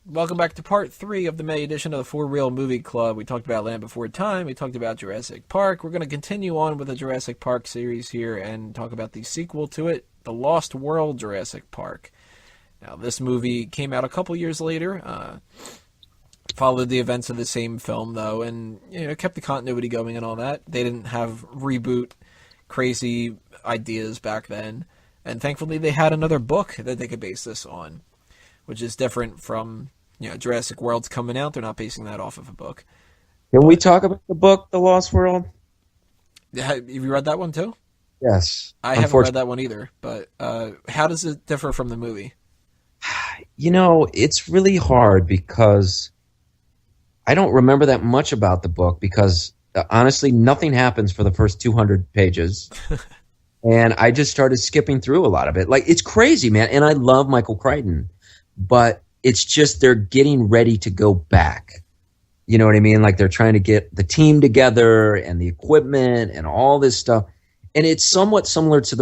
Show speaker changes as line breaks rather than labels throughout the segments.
Welcome back to part 3 of the May edition of the For Real Movie Club. We talked about Land Before Time, we talked about Jurassic Park. We're going to continue on with the Jurassic Park series here and talk about the sequel to it, The Lost World Jurassic Park. Now, this movie came out a couple years later, followed the events of the same film, though, and kept the continuity going and all that. They didn't have reboot crazy ideas back then, and thankfully they had another book that they could base this on, which is different from, Jurassic World's coming out. They're not basing that off of a book.
Can we
But
talk about the book, The Lost World?
have you read that one too?
Yes.
I haven't read that one either, but how does it differ from the movie?
It's really hard because I don't remember that much about the book because honestly, nothing happens for the first 200 pages. And I just started skipping through a lot of it. Like, it's crazy, man. And I love Michael Crichton, but it's just they're getting ready to go back. You know what I mean? Like, they're trying to get the team together and the equipment and all this stuff. And it's somewhat similar to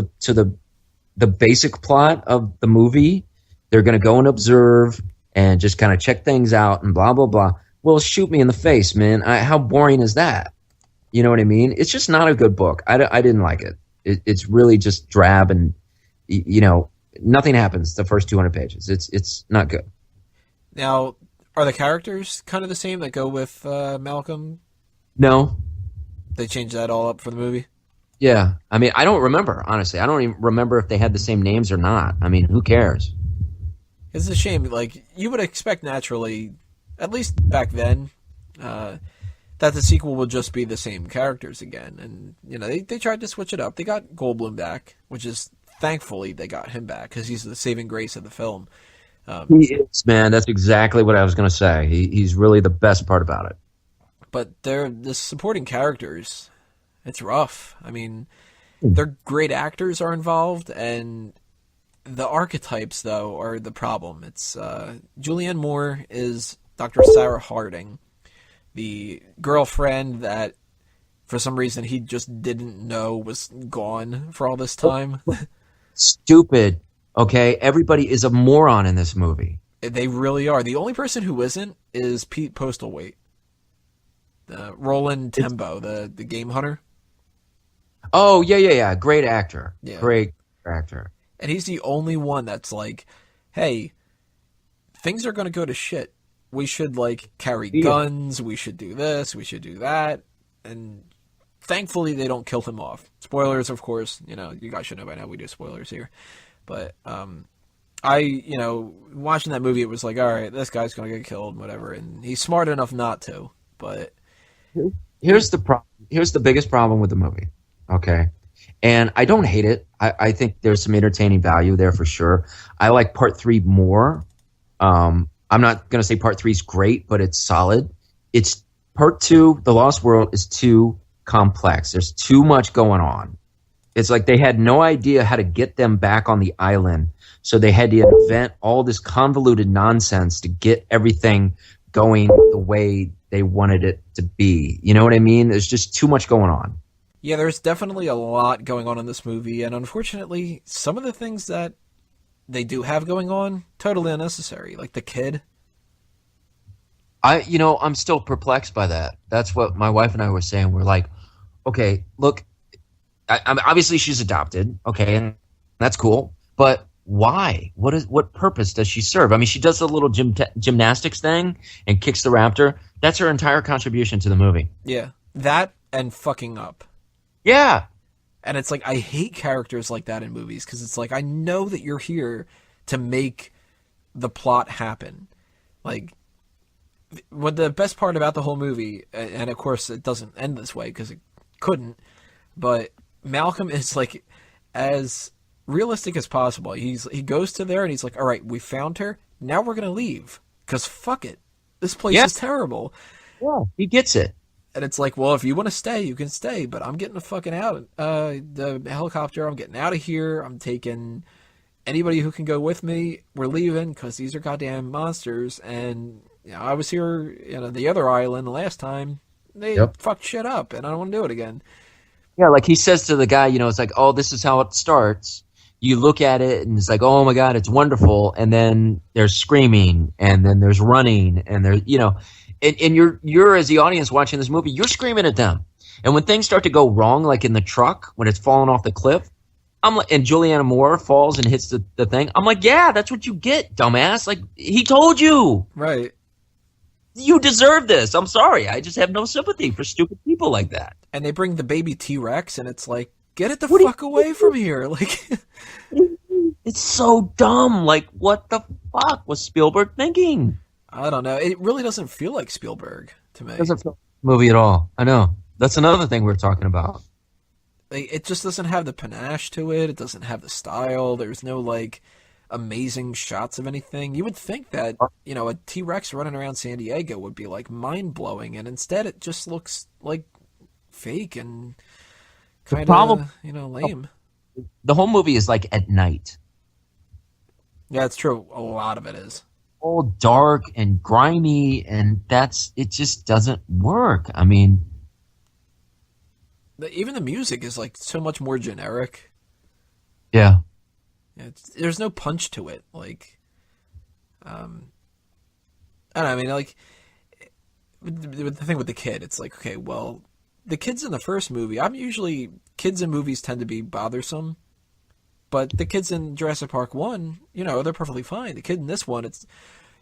the basic plot of the movie. They're going to go and observe and just kind of check things out and blah, blah, blah. Well, shoot me in the face, man. How boring is that? You know what I mean? It's just not a good book. I didn't like it. It's really just drab and, nothing happens the first 200 pages. It's not good.
Now, are the characters kind of the same that go with Malcolm?
No.
They changed that all up for the movie?
Yeah. I mean, I don't remember, honestly. I don't even remember if they had the same names or not. I mean, who cares?
It's a shame. Like, you would expect naturally, at least back then, that the sequel would just be the same characters again. And, they tried to switch it up. They got Goldblum back, which is, thankfully, they got him back, because he's the saving grace of the film.
He is, man. That's exactly what I was going to say. He's really the best part about it.
But the supporting characters, it's rough. I mean, they're great actors are involved, and the archetypes, though, are the problem. It's Julianne Moore is Dr. Sarah Harding, the girlfriend that, for some reason, he just didn't know was gone for all this time.
Stupid. Okay? Everybody is a moron in this movie.
They really are. The only person who isn't is Pete Postlethwaite. Roland Tembo, the game hunter.
Oh, yeah. Great actor.
Yeah.
Great actor.
And he's the only one that's like, hey, things are going to go to shit. We should, carry guns. We should do this. We should do that. And thankfully, they don't kill him off. Spoilers, of course. You guys should know by now we do spoilers here. But watching that movie, it was like, all right, this guy's going to get killed, whatever. And he's smart enough not to. But
Here's the problem. Here's the biggest problem with the movie. Okay. And I don't hate it. I think there's some entertaining value there for sure. I like part 3 more. I'm not going to say part 3 is great, but it's solid. It's part 2, The Lost World, is too complex. There's too much going on. It's like they had no idea how to get them back on the island. So they had to invent all this convoluted nonsense to get everything going the way they wanted it to be. You know what I mean? There's just too much going on.
yeah, there's definitely a lot going on in this movie. And unfortunately, some of the things that they do have going on, totally unnecessary. Like the kid.
I'm still perplexed by that. That's what my wife and I were saying. We're like, okay, look, obviously she's adopted, okay, and that's cool. But why? What purpose does she serve? I mean, she does the little gymnastics thing and kicks the raptor. That's her entire contribution to the movie.
Yeah. That and fucking up.
Yeah,
And it's like, I hate characters like that in movies because it's like, I know that you're here to make the plot happen. Like, what the best part about the whole movie, and of course it doesn't end this way because it couldn't, but Malcolm is like as realistic as possible. He goes to there and he's like, all right, we found her. Now we're going to leave because fuck it. This place
yeah,
is terrible.
yeah. He gets it.
And it's like, well, if you want to stay, you can stay, but I'm getting the fucking out. The helicopter, I'm getting out of here. I'm taking anybody who can go with me. We're leaving because these are goddamn monsters. And I was here, the other island the last time. They
Yep.
fucked shit up, and I don't want to do it again.
Yeah, like he says to the guy, it's like, oh, this is how it starts. you look at it and it's like, oh my God, it's wonderful. And then there's screaming and then there's running and there's, and you're as the audience watching this movie, you're screaming at them. And when things start to go wrong, like in the truck, when it's falling off the cliff, I'm like, and Julianne Moore falls and hits the thing. I'm like, yeah, that's what you get, dumbass. Like, he told you.
Right.
You deserve this. I'm sorry. I just have no sympathy for stupid people like that.
And they bring the baby T-Rex, and it's like, get it the fuck away from here. Like,
it's so dumb. Like, what the fuck was Spielberg thinking?
I don't know. It really doesn't feel like Spielberg to me.
It doesn't feel like a movie at all. I know. That's another thing we're talking about.
Like, it just doesn't have the panache to it. It doesn't have the style. There's no, like, amazing shots of anything. You would think that, a T-Rex running around San Diego would be, like, mind-blowing, and instead it just looks, like, fake and kind of, lame.
The whole movie is, like, at night.
Yeah, it's true. A lot of it is.
All dark and grimy, and it just doesn't work. I mean...
Even the music is, like, so much more generic.
Yeah.
There's no punch to it. Like, I don't know, I mean, like, the thing with the kid, it's like, okay, well, the kids in the first movie, kids in movies tend to be bothersome, but the kids in Jurassic Park 1, they're perfectly fine. The kid in this one, it's,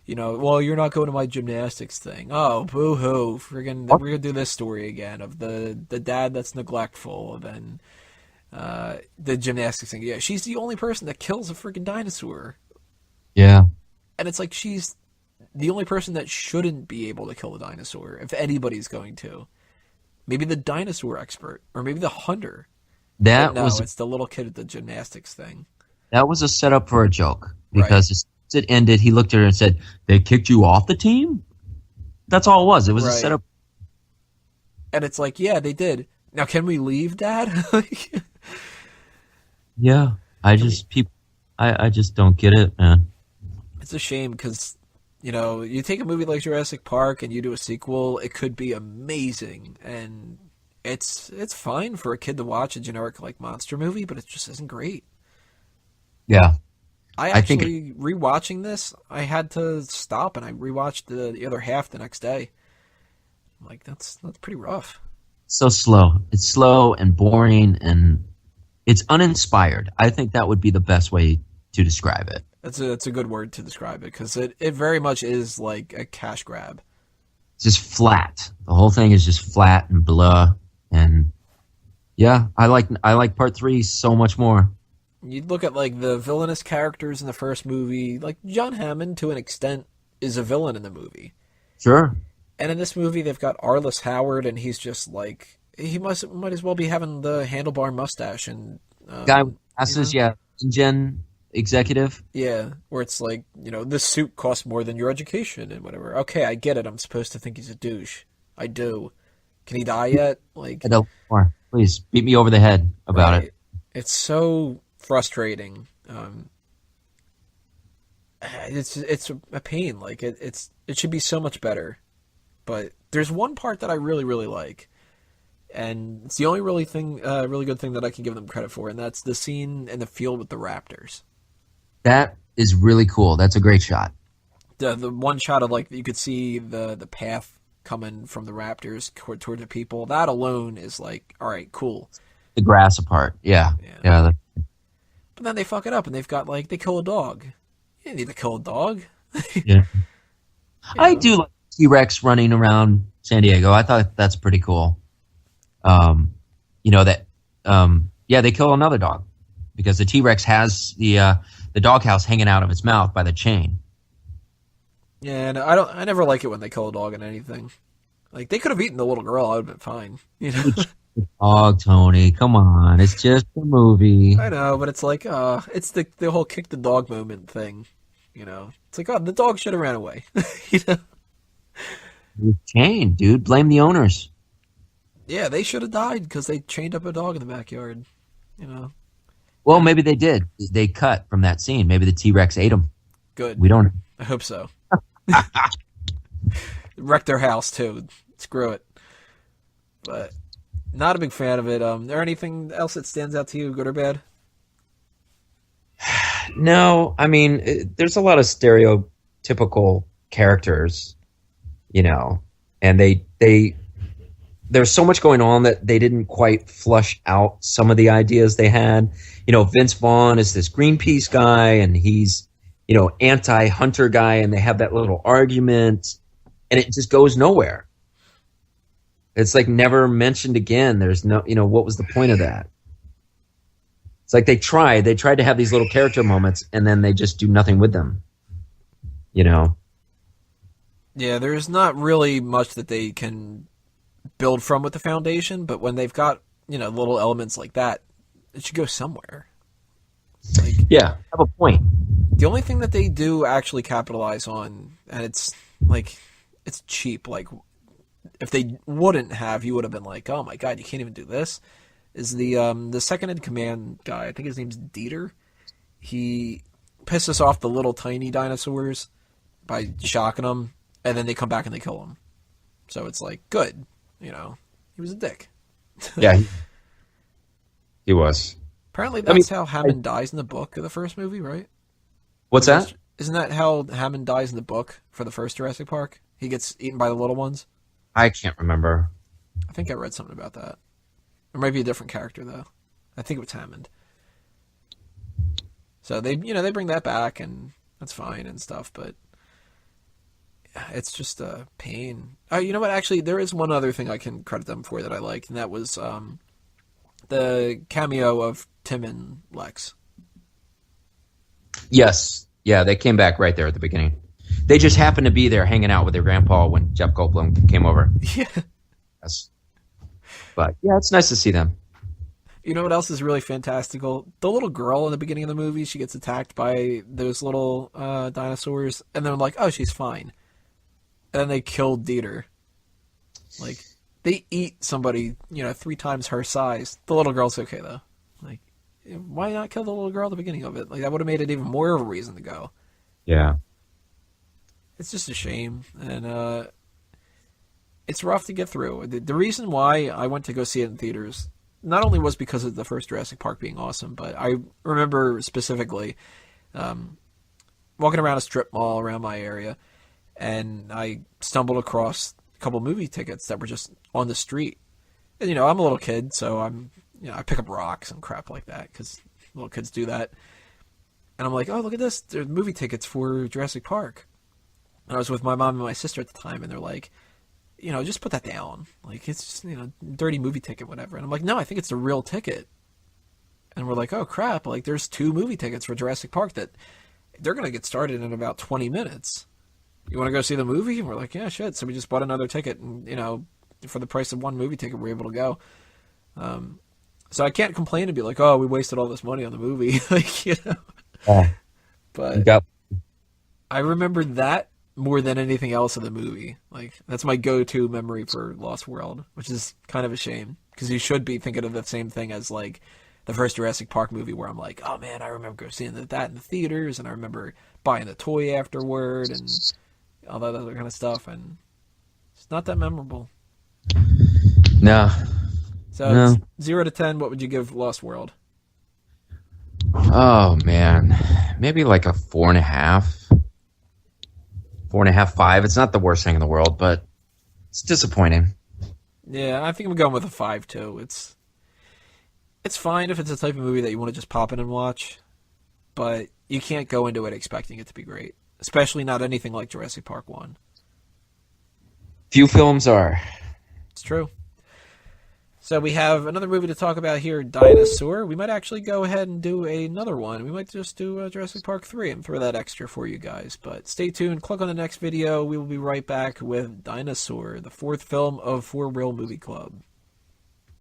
well, you're not going to my gymnastics thing. Oh, boo-hoo, we're going to do this story again of the dad that's neglectful, and then the gymnastics thing. Yeah, she's the only person that kills a freaking dinosaur.
Yeah.
And it's like she's the only person that shouldn't be able to kill a dinosaur, if anybody's going to. Maybe the dinosaur expert, or maybe the hunter. It's the little kid at the gymnastics thing.
That was a setup for a joke. Because as it ended, he looked at her and said, they kicked you off the team? That's all it was. It was a setup.
And it's like, yeah, they did. Now, can we leave, Dad?
Yeah. I just don't get it, man.
It's a shame because, you take a movie like Jurassic Park and you do a sequel, it could be amazing. And it's fine for a kid to watch a generic, like, monster movie, but it just isn't great.
Yeah.
I think rewatching this, I had to stop and I rewatched the other half the next day. I'm like, that's pretty rough.
So slow. It's slow and boring and it's uninspired. I think that would be the best way to describe it.
That's a good word to describe it because it very much is like a cash grab.
It's just flat. The whole thing is just flat and blah. And yeah, I like part 3 so much more.
You look at like the villainous characters in the first movie, like John Hammond to an extent is a villain in the movie.
Sure.
And in this movie they've got Arliss Howard and he's just like he might as well be having the handlebar mustache and
guy with glasses, InGen executive.
Yeah, where it's like, this suit costs more than your education and whatever. Okay, I get it. I'm supposed to think he's a douche. I do. Can he die yet? Like,
more. Please beat me over the head about it.
It's so frustrating. It's a pain. Like it should be so much better. But there's one part that I really, really like. And it's the only really good thing that I can give them credit for, and that's the scene in the field with the raptors.
That is really cool. That's a great shot.
The one shot of like you could see the path coming from the raptors toward the people. That alone is like, all right, cool.
The grass apart. Yeah.
But then they fuck it up and they've got like they kill a dog. You didn't need to kill a dog.
Yeah. I do like T-Rex running around San Diego. I thought that's pretty cool. They kill another dog because the T-Rex has the doghouse hanging out of its mouth by the chain.
Yeah, and I never like it when they kill a dog in anything. Like they could have eaten the little girl, I would have been fine.
Dog, Tony, come on, it's just a movie.
I know, but it's like, it's the whole kick the dog moment thing. It's like, the dog should have ran away.
Chain, dude, blame the owners.
Yeah, they should have died because they chained up a dog in the backyard.
Well, maybe they did. They cut from that scene. Maybe the T-Rex ate them.
Good.
We don't.
I hope so. Wrecked their house too. Screw it. But not a big fan of it. There anything else that stands out to you, good or bad?
No, I mean, there's a lot of stereotypical characters, you know, and there's so much going on that they didn't quite flush out some of the ideas they had. You know, Vince Vaughn is this Greenpeace guy, and he's, anti-hunter guy, and they have that little argument, and it just goes nowhere. It's like never mentioned again. There's no, what was the point of that? It's like they tried to have these little character moments, and then they just do nothing with them.
Yeah, there's not really much that they can build from with the Foundation, but when they've got, little elements like that, it should go somewhere. Like,
yeah, have a point.
The only thing that they do actually capitalize on, and it's like, it's cheap. Like, if they wouldn't have, you would have been like, oh my god, you can't even do this. Is the second in command guy? I think his name's Dieter. He pisses off the little tiny dinosaurs by shocking them, and then they come back and they kill him. So it's like, good, he was a dick.
Yeah, he was.
Apparently, that's how Hammond dies in the book of the first movie, right?
What's that?
Isn't that how Hammond dies in the book for the first Jurassic Park? He gets eaten by the little ones.
I can't remember.
I think I read something about that. Or maybe a different character though. I think it was Hammond. So they bring that back, and that's fine and stuff, but it's just a pain. Oh, you know what? Actually, there is one other thing I can credit them for that I liked, and that was the cameo of Tim and Lex.
Yes. Yeah, they came back right there at the beginning. They just happened to be there hanging out with their grandpa when Jeff Goldblum came over.
Yeah.
Yes. But, yeah, it's nice to see them.
You know what else is really fantastical? The little girl in the beginning of the movie, she gets attacked by those little dinosaurs, and they're like, oh, she's fine. And then they killed Dieter. Like, they eat somebody, 3 times her size. The little girl's okay, though. Like, why not kill the little girl at the beginning of it? Like, that would have made it even more of a reason to go.
Yeah.
It's just a shame, and it's rough to get through. The reason why I went to go see it in theaters not only was because of the first Jurassic Park being awesome, but I remember specifically walking around a strip mall around my area, and I stumbled across a couple movie tickets that were just on the street. And, I'm a little kid, so I pick up rocks and crap like that, because little kids do that. And I'm like, oh, look at this. There's movie tickets for Jurassic Park. And I was with my mom and my sister at the time, and they're like, just put that down. Like, it's just, dirty movie ticket, whatever. And I'm like, no, I think it's a real ticket. And we're like, oh, crap. Like, there's 2 movie tickets for Jurassic Park that they're going to get started in about 20 minutes. You want to go see the movie? And we're like, yeah, shit. So we just bought another ticket, and, for the price of 1 movie ticket, we're able to go. So I can't complain and be like, oh, we wasted all this money on the movie. But I remember that more than anything else in the movie. Like, that's my go-to memory for Lost World, which is kind of a shame, because you should be thinking of the same thing as, like, the first Jurassic Park movie, where I'm like, oh man, I remember seeing that in the theaters, and I remember buying the toy afterward, and all that other kind of stuff, and it's not that memorable.
No.
So 0 to 10, what would you give Lost World?
Oh, man. Maybe like a 4.5. 4.5, 5. It's not the worst thing in the world, but it's disappointing.
Yeah, I think I'm going with a 5 too. It's fine if it's a type of movie that you want to just pop in and watch, but you can't go into it expecting it to be great, especially not anything like Jurassic Park 1.
Few films are.
It's true. So we have another movie to talk about here, Dinosaur. We might actually go ahead and do another one. We might just do Jurassic Park 3 and throw that extra for you guys. But stay tuned. Click on the next video. We will be right back with Dinosaur, the 4th film of For Real Movie Club.